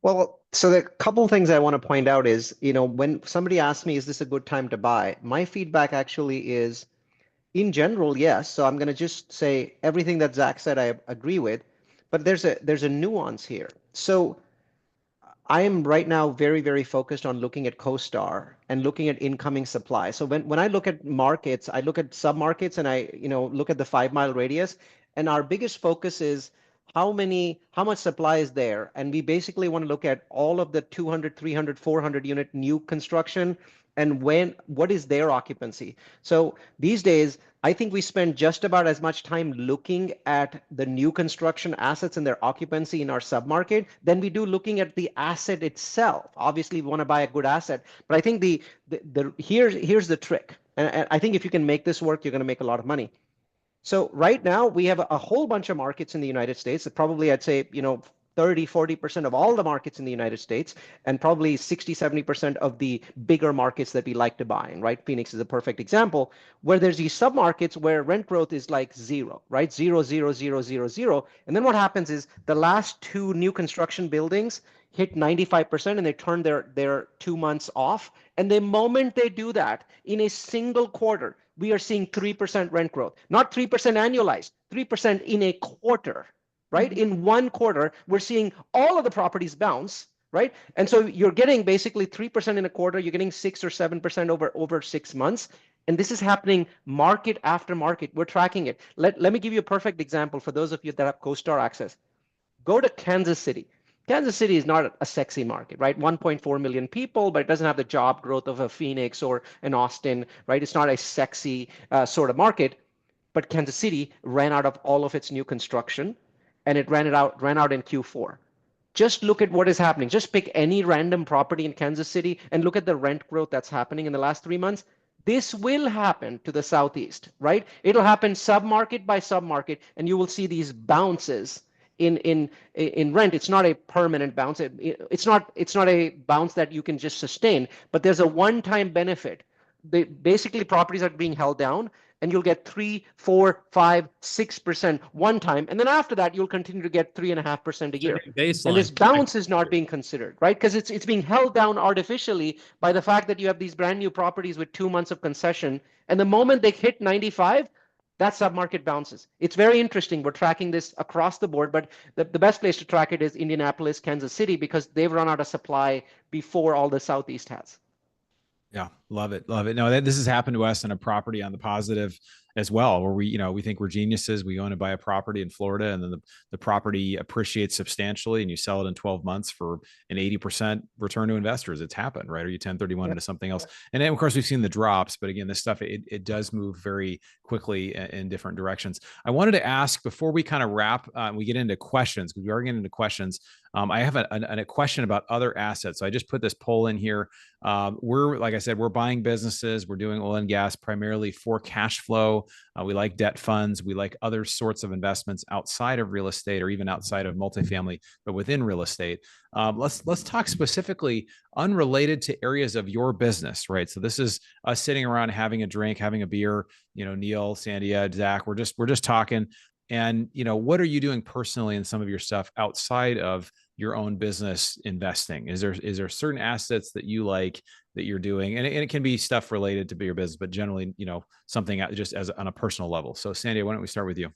Well, so the couple of things I want to point out is, when somebody asks me, is this a good time to buy? My feedback actually is In general, yes. So I'm going to just say everything that Zach said I agree with, but there's a nuance here. So I am right now very, very focused on looking at CoStar and looking at incoming supply. So when I look at markets, I look at submarkets and I, look at the 5 mile radius. And our biggest focus is how much supply is there. And we basically want to look at all of the 200, 300, 400 unit new construction and what is their occupancy. So these days, I think we spend just about as much time looking at the new construction assets and their occupancy in our submarket than we do looking at the asset itself. Obviously, we want to buy a good asset, but I think here's the trick. And I think if you can make this work, you're going to make a lot of money. So right now we have a whole bunch of markets in the United States that probably I'd say, 30, 40% of all the markets in the United States, and probably 60, 70% of the bigger markets that we like to buy in, right? Phoenix is a perfect example where there's these submarkets where rent growth is like zero, right? Zero, zero, zero, zero, zero. And then what happens is the last two new construction buildings hit 95% and they turn their 2 months off. And the moment they do that in a single quarter, we are seeing 3% rent growth, not 3% annualized, 3% in a quarter, right? In one quarter, we're seeing all of the properties bounce, right? And so you're getting basically 3% in a quarter, you're getting 6 or 7% over 6 months. And this is happening market after market. We're tracking it. Let me give you a perfect example for those of you that have CoStar access. Go to Kansas City. Kansas City is not a sexy market, right? 1.4 million people, but it doesn't have the job growth of a Phoenix or an Austin, right? It's not a sexy sort of market. But Kansas City ran out of all of its new construction, and it ran out in Q4. Just look at what is happening. Just pick any random property in Kansas City and look at the rent growth that's happening in the last 3 months. This will happen to the Southeast, right? It'll happen submarket by submarket, and you will see these bounces in rent. It's not a permanent bounce. It's not a bounce that you can just sustain, but there's a one-time benefit. Basically properties are being held down, and you'll get 3, 4, 5, 6% one time, and then after that you'll continue to get 3.5% a year. And this bounce is not being considered, right? Because it's being held down artificially by the fact that you have these brand new properties with 2 months of concession, and the moment they hit 95, that submarket bounces. It's very interesting. We're tracking this across the board, but the best place to track it is Indianapolis, Kansas City, because they've run out of supply before all the Southeast has. Yeah, love it. Love it. No, this has happened to us in a property on the positive as well, where we think we're geniuses. We go in and buy a property in Florida, and then the property appreciates substantially, and you sell it in 12 months for an 80% return to investors. It's happened, right? Or you 1031 into something else. And then of course we've seen the drops, but again, this stuff, it does move very quickly in different directions. I wanted to ask before we kind of wrap, we get into questions, because we are getting into questions. I have a question about other assets. So I just put this poll in here. Like I said, we're buying businesses. We're doing oil and gas primarily for cash flow. We like debt funds. We like other sorts of investments outside of real estate or even outside of multifamily, but within real estate. Let's talk specifically unrelated to areas of your business, right? So this is us sitting around having a drink, having a beer. Neal, Sandhya, Zach, we're just talking. And, what are you doing personally in some of your stuff outside of your own business investing? Is there certain assets that you like that you're doing? And it can be stuff related to your business, but generally, something just as on a personal level. So Sandhya, why don't we start with you?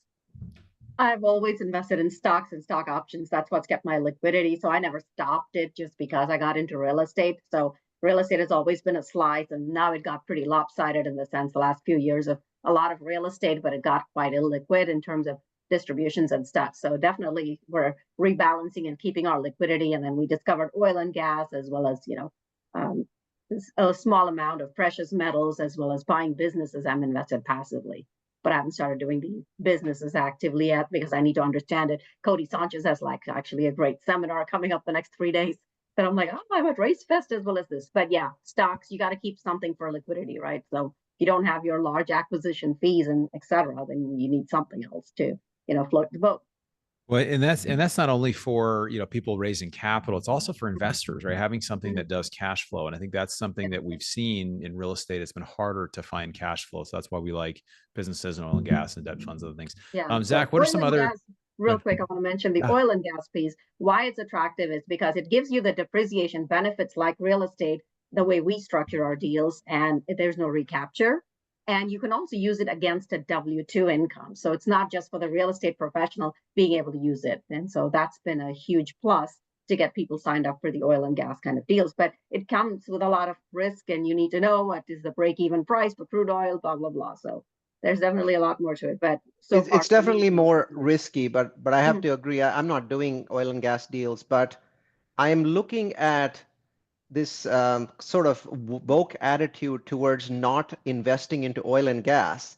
I've always invested in stocks and stock options. That's what's kept my liquidity. So I never stopped it just because I got into real estate. So real estate has always been a slice, and now it got pretty lopsided in the sense the last few years of a lot of real estate, but it got quite illiquid in terms of distributions and stuff. So definitely we're rebalancing and keeping our liquidity. And then we discovered oil and gas, as well as, a small amount of precious metals, as well as buying businesses. I'm invested passively, but I haven't started doing the businesses actively yet because I need to understand it. Cody Sanchez has actually a great seminar coming up the next 3 days that I'm like, oh, I'm at Race Fest as well as this. But yeah, stocks, you got to keep something for liquidity, right? So if you don't have your large acquisition fees and et cetera, then you need something else to, float the boat. Well, and that's not only for, people raising capital, it's also for investors, right? Having something that does cash flow. And I think that's something that we've seen in real estate. It's been harder to find cash flow. So that's why we like businesses and oil and gas and debt funds, other things. Yeah. Zach, what are some other... Real quick, I want to mention the oil and gas piece. Why it's attractive is because it gives you the depreciation benefits like real estate, the way we structure our deals, and there's no recapture. And you can also use it against a W-2 income. So it's not just for the real estate professional being able to use it. And so that's been a huge plus to get people signed up for the oil and gas kind of deals. But it comes with a lot of risk, and you need to know what is the break-even price for crude oil, blah, blah, blah. So there's definitely a lot more to it. But so far, it's definitely more risky, but I have to agree. I'm not doing oil and gas deals, but I'm looking at this sort of woke attitude towards not investing into oil and gas.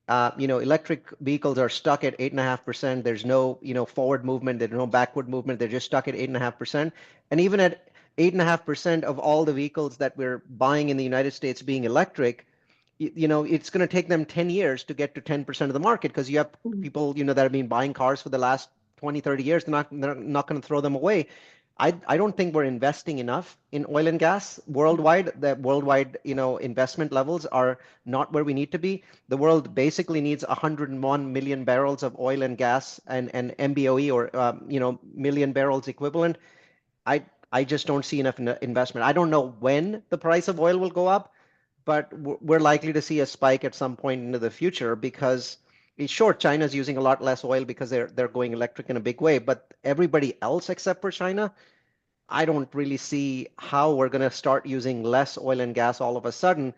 Electric vehicles are stuck at 8.5%. There's no, forward movement. There's no backward movement. They're just stuck at 8.5%. And even at 8.5% of all the vehicles that we're buying in the United States being electric, it's going to take them 10 years to get to 10% of the market, because you have people, that have been buying cars for the last 20, 30 years. They're not going to throw them away. I don't think we're investing enough in oil and gas worldwide. The worldwide, investment levels are not where we need to be. The world basically needs 101 million barrels of oil and gas and MBOE, or million barrels equivalent. I just don't see enough investment. I don't know when the price of oil will go up, but we're likely to see a spike at some point into the future, because sure, China's using a lot less oil because they're going electric in a big way, but everybody else except for China, I don't really see how we're going to start using less oil and gas all of a sudden,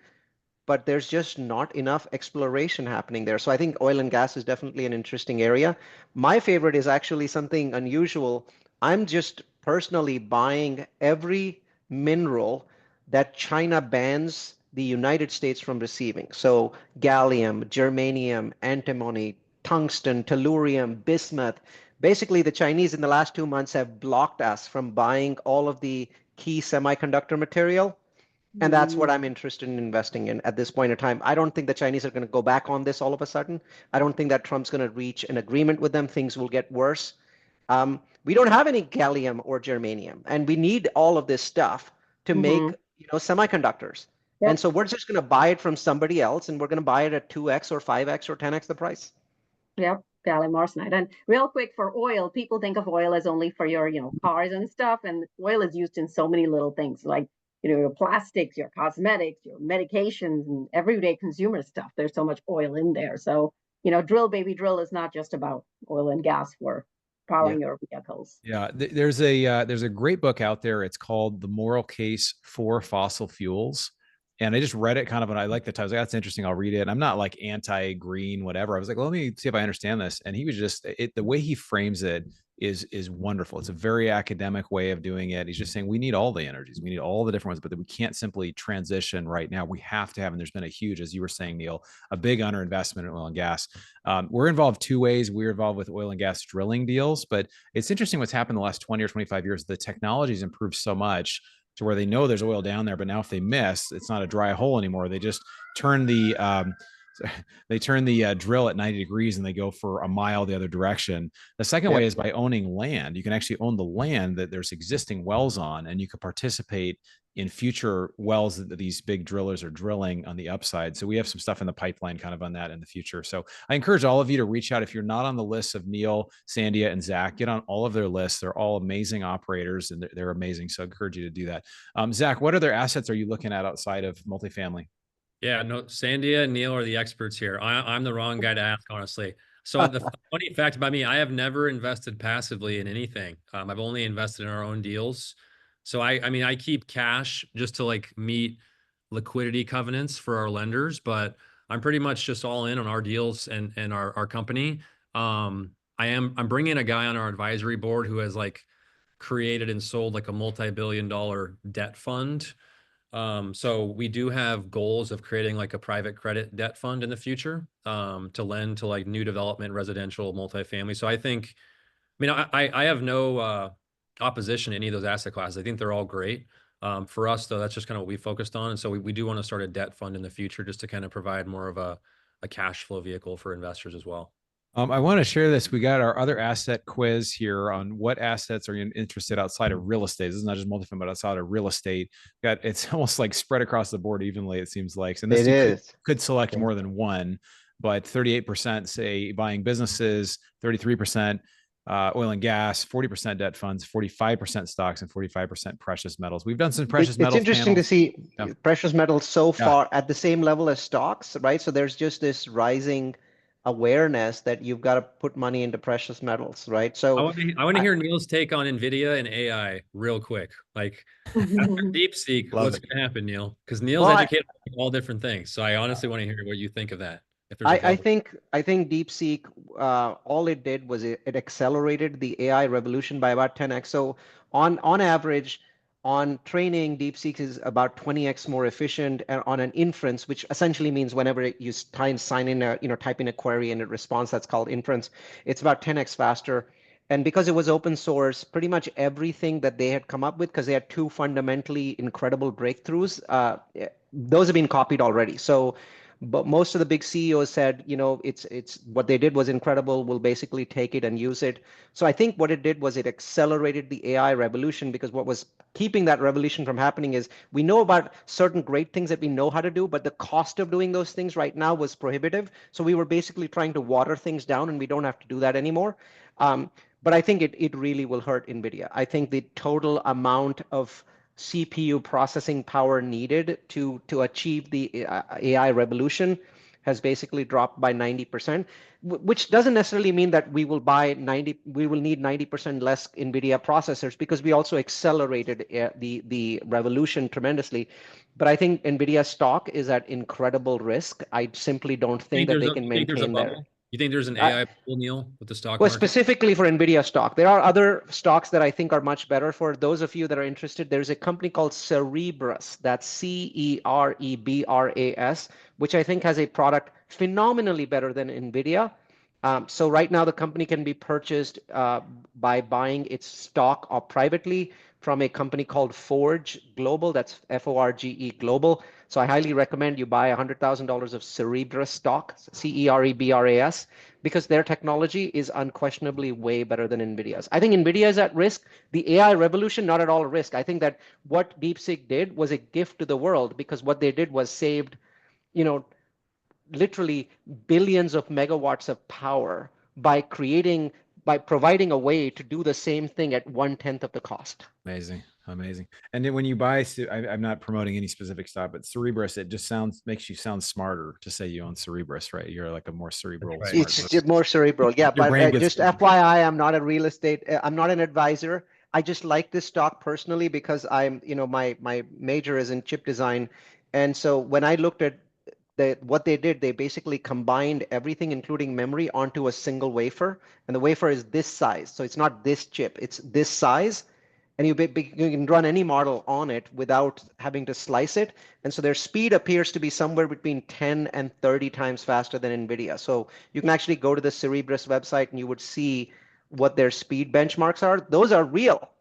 but there's just not enough exploration happening there. So I think oil and gas is definitely an interesting area. My favorite is actually something unusual. I'm just personally buying every mineral that China bans the United States from receiving. So gallium, germanium, antimony, tungsten, tellurium, bismuth. Basically, the Chinese in the last 2 months have blocked us from buying all of the key semiconductor material. And that's what I'm interested in investing in at this point in time. I don't think the Chinese are going to go back on this all of a sudden. I don't think that Trump's going to reach an agreement with them. Things will get worse. We don't have any gallium or germanium, and we need all of this stuff to make semiconductors. Yep. And so we're just going to buy it from somebody else, and we're going to buy it at 2x or 5x or 10x the price. Yep, gallium arsenide. And real quick, for oil, people think of oil as only for your, cars and stuff, and oil is used in so many little things, like your plastics, your cosmetics, your medications, and everyday consumer stuff. There's so much oil in there. So, drill, baby, drill is not just about oil and gas for powering your vehicles. Yeah, there's a great book out there. It's called The Moral Case for Fossil Fuels. And I just read it kind of, and I like the title. I was like, that's interesting. I'll read it. And I'm not like anti-green, whatever. I was like, well, let me see if I understand this. And he was just, the way he frames it is wonderful. It's a very academic way of doing it. He's just saying we need all the energies, we need all the different ones, but that we can't simply transition right now. We have to have, and there's been a huge, as you were saying, Neil, a big underinvestment in oil and gas. We're involved two ways. We're involved with oil and gas drilling deals, but it's interesting what's happened in the last 20 or 25 years. The technology's improved so much to where they know there's oil down there, but now if they miss, it's not a dry hole anymore. They just turn the drill at 90 degrees and they go for a mile the other direction. The second way is by owning land. You can actually own the land that there's existing wells on, and you can participate in future wells that these big drillers are drilling on the upside. So we have some stuff in the pipeline kind of on that in the future. So I encourage all of you to reach out. If you're not on the list of Neil, Sandhya, and Zack, get on all of their lists. They're all amazing operators and they're amazing. So I encourage you to do that. Zack, what other assets are you looking at outside of multifamily? Yeah, no, Sandhya and Neil are the experts here. I'm the wrong guy to ask, honestly. So the funny fact about me, I have never invested passively in anything. I've only invested in our own deals. So I keep cash just to like meet liquidity covenants for our lenders, but I'm pretty much just all in on our deals and our company. I'm bringing a guy on our advisory board who has like created and sold like a multi-billion-dollar debt fund. So we do have goals of creating like a private credit debt fund in the future, to lend to like new development, residential, multifamily. So I have no opposition to any of those asset classes. I think they're all great. For us though, that's just kind of what we focused on. And so we do want to start a debt fund in the future just to kind of provide more of a cash flow vehicle for investors as well. I want to share this. We got our other asset quiz here on what assets are you interested outside of real estate. This is not just multifamily, but outside of real estate. It's almost like spread across the board evenly, it seems like. And this could select more than one, but 38% say buying businesses, 33% oil and gas, 40% debt funds, 45% stocks, and 45% precious metals. We've done some precious metals. It's interesting to see precious metals so Yeah. far at the same level as stocks, right? So there's just this rising awareness that you've got to put money into precious metals, right? So I want to hear Neal's take on NVIDIA and AI real quick. Like after DeepSeek, what's going to happen, Neal? Because Neal's educated on all different things. So I honestly want to hear what you think of that. If there's I think DeepSeek, all it did was it accelerated the AI revolution by about 10x. So on average, on training, DeepSeek is about 20x more efficient, and on an inference, which essentially means whenever you sign in a, type in a query and it responds, that's called inference. It's about 10x faster. And because it was open source, pretty much everything that they had come up with, because they had two fundamentally incredible breakthroughs, those have been copied already. So, but most of the big CEOs said, it's what they did was incredible. We'll basically take it and use it. So I think what it did was it accelerated the AI revolution, because what was keeping that revolution from happening is we know about certain great things that we know how to do, but the cost of doing those things right now was prohibitive. So we were basically trying to water things down, and we don't have to do that anymore. But I think it really will hurt NVIDIA. I think the total amount of CPU processing power needed to achieve the AI revolution has basically dropped by 90%, which doesn't necessarily mean that we will need 90% less NVIDIA processors, because we also accelerated the revolution tremendously. But I think NVIDIA stock is at incredible risk. I simply don't think that they can maintain their. You think there's an AI bull, Neal, with the stock Well, market? specifically for NVIDIA stock. There are other stocks that I think are much better. For those of you that are interested, there's a company called Cerebras, that's Cerebras, which I think has a product phenomenally better than NVIDIA. So right now the company can be purchased by buying its stock or privately from a company called Forge Global, that's Forge Global. So I highly recommend you buy $100,000 of Cerebras stock, Cerebras, because their technology is unquestionably way better than NVIDIA's. I think NVIDIA is at risk. The AI revolution, not at all risk. I think that what DeepSeek did was a gift to the world, because what they did was saved, literally billions of megawatts of power by providing a way to do the same thing at 1/10 of the cost. Amazing. And then when you buy, I'm not promoting any specific stock, but Cerebras, it just makes you sound smarter to say you own Cerebras, right? You're like a more cerebral. Right. It's more cerebral. Yeah, but just FYI, I'm not a real estate, I'm not an advisor. I just like this stock personally because I'm, my major is in chip design. And so when I looked at what they did, they basically combined everything, including memory, onto a single wafer. And the wafer is this size. So it's not this chip, it's this size. And you can run any model on it without having to slice it. And so their speed appears to be somewhere between 10 and 30 times faster than NVIDIA. So you can actually go to the Cerebras website and you would see what their speed benchmarks are. Those are real.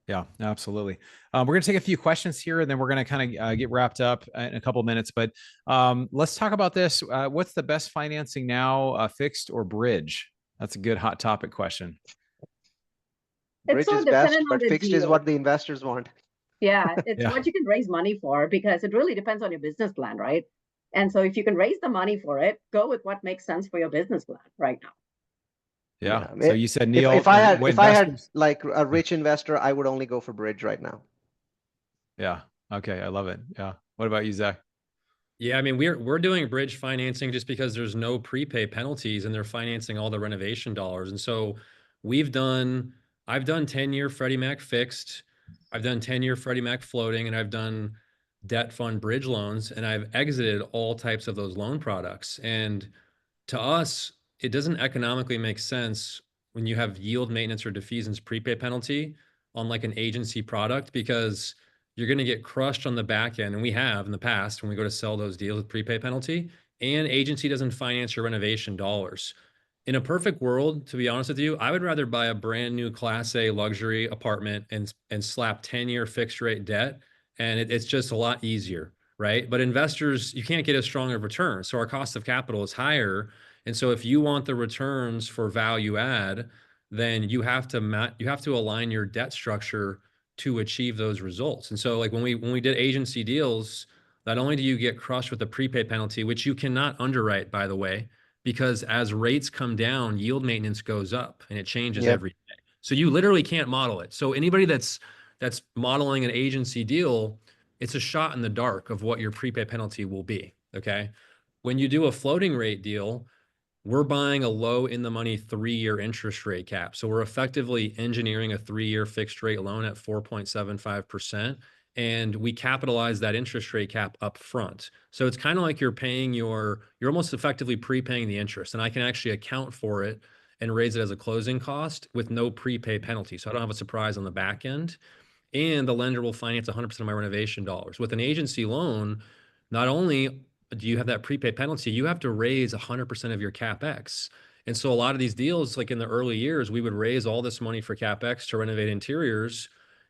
Yeah, absolutely. We're going to take a few questions here, and then we're going to kind of get wrapped up in a couple of minutes. But let's talk about this. What's the best financing now, fixed or bridge? That's a good hot topic question. Bridge is best, but fixed is what the investors want. Yeah, it's what you can raise money for, because it really depends on your business plan, right? And so if you can raise the money for it, go with what makes sense for your business plan right now. Yeah. So you said, Neal, if I had like a rich investor, I would only go for bridge right now. Yeah. Okay. I love it. Yeah. What about you, Zach? Yeah, I mean, we're doing bridge financing just because there's no prepay penalties and they're financing all the renovation dollars. And so I've done 10-year Freddie Mac fixed, I've done 10-year Freddie Mac floating, and I've done debt fund bridge loans, and I've exited all types of those loan products. And to us, it doesn't economically make sense when you have yield maintenance or defeasance prepay penalty on like an agency product, because you're going to get crushed on the back end. And we have in the past when we go to sell those deals with prepay penalty, and agency doesn't finance your renovation dollars. In a perfect world, to be honest with you, I would rather buy a brand new Class A luxury apartment and slap 10-year fixed rate debt. And it's just a lot easier, right? But investors, you can't get as strong of return. So our cost of capital is higher. And so if you want the returns for value add, then you have to align your debt structure to achieve those results. And so like when we did agency deals, not only do you get crushed with a prepay penalty, which you cannot underwrite, by the way, because as rates come down, yield maintenance goes up and it changes Yep. every day. So you literally can't model it. So anybody that's modeling an agency deal, it's a shot in the dark of what your prepay penalty will be. Okay. When you do a floating rate deal, we're buying a low in the money 3-year interest rate cap. So we're effectively engineering a 3-year fixed rate loan at 4.75%. And we capitalize that interest rate cap up front. So it's kind of like you're almost effectively prepaying the interest. And I can actually account for it and raise it as a closing cost with no prepay penalty. So I don't have a surprise on the back end. And the lender will finance 100% of my renovation dollars. With an agency loan, not only do you have that prepay penalty, you have to raise 100% of your CapEx. And so a lot of these deals, like in the early years, we would raise all this money for CapEx to renovate interiors.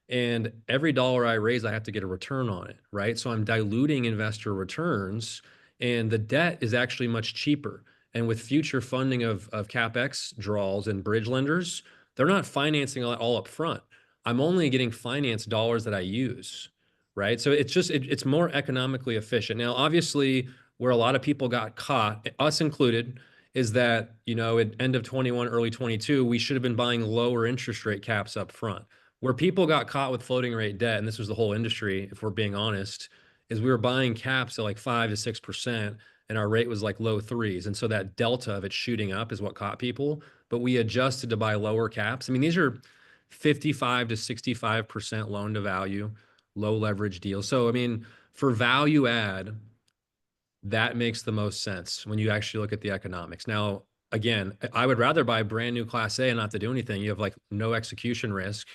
And every dollar I raise, I have to get a return on it, right? So I'm diluting investor returns, and the debt is actually much cheaper. And with future funding of CapEx draws and bridge lenders, they're not financing all up front. I'm only getting finance dollars that I use, right? So it's just, it's more economically efficient. Now, obviously, where a lot of people got caught, us included, is that, at end of 21, early 22, we should have been buying lower interest rate caps up front. Where people got caught with floating rate debt, and this was the whole industry, if we're being honest, is we were buying caps at like 5 to 6%, and our rate was like low 3s. And so that delta of it shooting up is what caught people. But we adjusted to buy lower caps. I mean, these are 55 to 65% loan to value, low leverage deals. So, I mean, for value add, that makes the most sense when you actually look at the economics. Now, again, I would rather buy brand new Class A and not have to do anything. You have like no execution risk,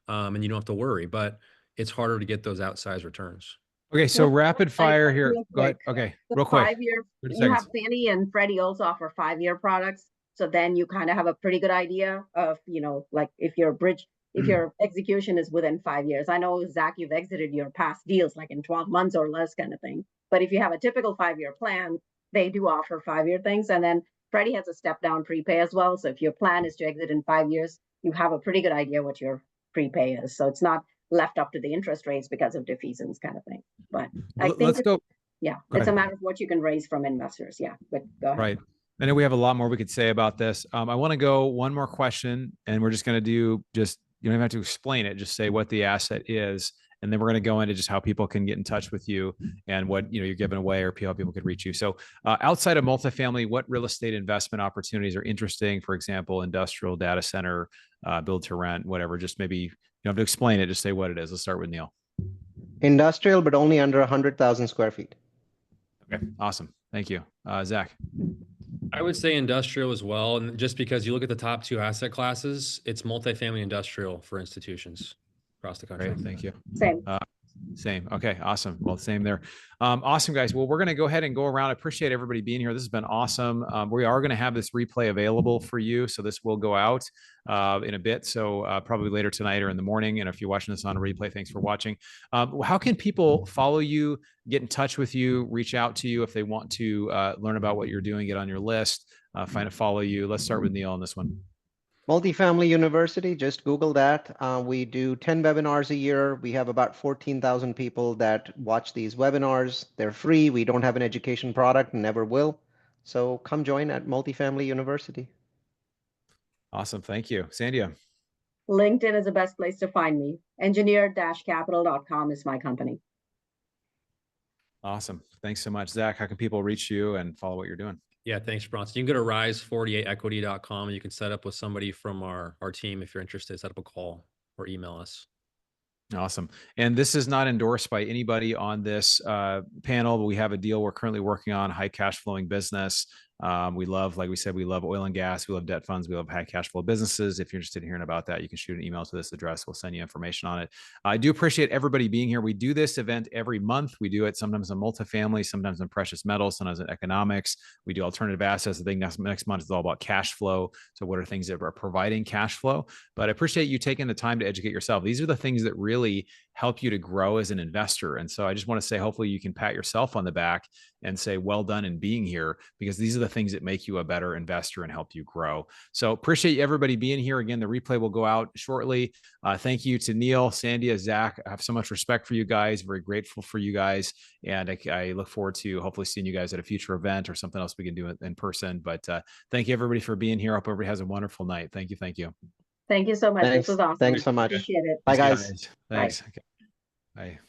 and you don't have to worry, but it's harder to get those outsized returns. Okay, so rapid fire here. Go ahead. Okay, real quick. 5-year, you have Fannie and Freddie also offer 5-year products. So then you kind of have a pretty good idea of, like if your execution is within 5 years. I know, Zach, you've exited your past deals like in 12 months or less kind of thing. But if you have a typical 5-year plan, they do offer 5-year things. And then Freddie has a step down prepay as well. So if your plan is to exit in 5 years, you have a pretty good idea what your prepay is. So it's not left up to the interest rates because of defeasance kind of thing. But I think let's go. Yeah, it's a matter of what you can raise from investors. Yeah, but go ahead. Right. I know we have a lot more we could say about this. I want to go one more question, and we're just going to do you don't even have to explain it. Just say what the asset is. And then we're going to go into just how people can get in touch with you and what you're giving away or how people could reach you. So outside of multifamily, what real estate investment opportunities are interesting? For example, industrial, data center, build to rent, whatever. Just maybe you don't have to explain it. Just say what it is. Let's start with Neal. Industrial, but only under 100,000 square feet. Okay, awesome. Thank you. Zach. I would say industrial as well. And just because you look at the top 2 asset classes, it's multifamily industrial for institutions across the country. Great, thank you. Same. Okay, awesome. Well, same there. Awesome, guys. Well, we're going to go ahead and go around. I appreciate everybody being here. This has been awesome. We are going to have this replay available for you. So this will go out in a bit. So probably later tonight or in the morning. And if you're watching this on a replay, thanks for watching. How can people follow you, get in touch with you, reach out to you if they want to learn about what you're doing, get on your list, follow you? Let's start with Neal on this one. Multifamily University, just Google that. We do 10 webinars a year. We have about 14,000 people that watch these webinars. They're free. We don't have an education product, never will. So come join at Multifamily University. Awesome. Thank you. Sandhya. LinkedIn is the best place to find me. Engineer-capital.com is my company. Awesome. Thanks so much. Zach, how can people reach you and follow what you're doing? Yeah, thanks, Bronson. You can go to rise48equity.com and you can set up with somebody from our team if you're interested. Set up a call or email us. Awesome. And this is not endorsed by anybody on this panel, but we have a deal we're currently working on, high cash flowing business. We love, like we said, we love oil and gas. We love debt funds. We love high cash flow businesses. If you're interested in hearing about that, you can shoot an email to this address. We'll send you information on it. I do appreciate everybody being here. We do this event every month. We do it sometimes in multifamily, sometimes in precious metals, sometimes in economics. We do alternative assets. I think next month is all about cash flow. So what are things that are providing cash flow? But I appreciate you taking the time to educate yourself. These are the things that really help you to grow as an investor. And so I just want to say, hopefully you can pat yourself on the back and say, well done in being here, because these are the things that make you a better investor and help you grow. So appreciate everybody being here. Again, the replay will go out shortly. Thank you to Neal, Sandhya, Zach. I have so much respect for you guys. Very grateful for you guys. And I look forward to hopefully seeing you guys at a future event or something else we can do it in person. But thank you everybody for being here. I hope everybody has a wonderful night. Thank you. Thank you. Thank you so much. Thanks. This was awesome. Thanks so much. Appreciate it. Bye, guys. Thanks. Bye. Okay. Bye.